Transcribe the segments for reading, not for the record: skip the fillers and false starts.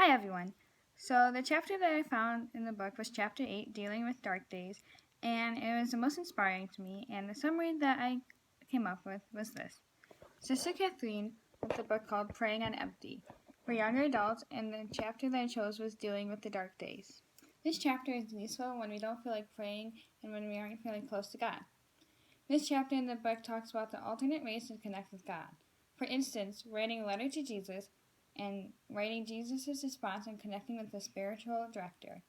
Hi everyone. So the chapter that I found in the book was chapter 8, Dealing with Dark Days, and it was the most inspiring to me, and the summary that I came up with was this. Sister Kathleen wrote the book called Praying on Empty for younger adults, and the chapter that I chose was Dealing with the Dark Days. This chapter is useful when we don't feel like praying and when we aren't feeling close to God. This chapter in the book talks about the alternate ways to connect with God. For instance, writing a letter to Jesus and writing Jesus' response and connecting with the spiritual director.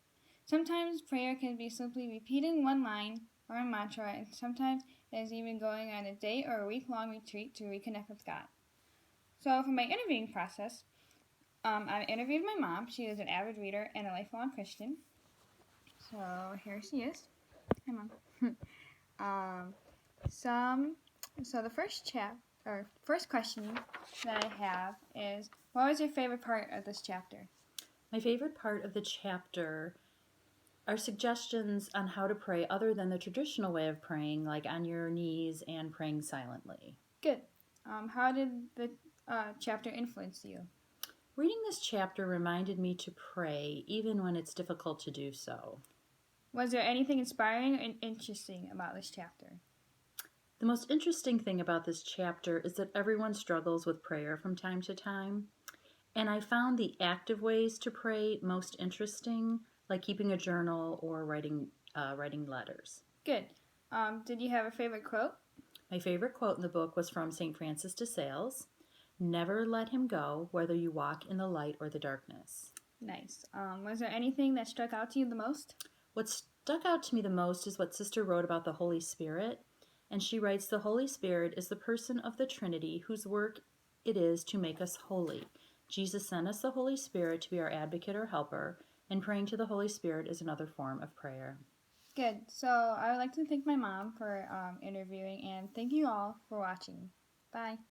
Sometimes prayer can be simply repeating one line or a mantra, and sometimes it is even going on a day or a week-long retreat to reconnect with God. So for my interviewing process, I interviewed my mom. She is an avid reader and a lifelong Christian. So here she is. Hi, Mom. So the first question that I have is, what was your favorite part of this chapter? My favorite part of the chapter are suggestions on how to pray other than the traditional way of praying, like on your knees and praying silently. Good. How did the chapter influence you? Reading this chapter reminded me to pray even when it's difficult to do so. Was there anything inspiring and interesting about this chapter? The most interesting thing about this chapter is that everyone struggles with prayer from time to time, and I found the active ways to pray most interesting, like keeping a journal or writing letters. Good. Did you have a favorite quote? My favorite quote in the book was from St. Francis de Sales. Never let him go, whether you walk in the light or the darkness. Nice. Was there anything that struck out to you the most? What stuck out to me the most is what Sister wrote about the Holy Spirit. And she writes, the Holy Spirit is the person of the Trinity whose work it is to make us holy. Jesus sent us the Holy Spirit to be our advocate or helper, and praying to the Holy Spirit is another form of prayer. Good. So I would like to thank my mom for interviewing, and thank you all for watching. Bye.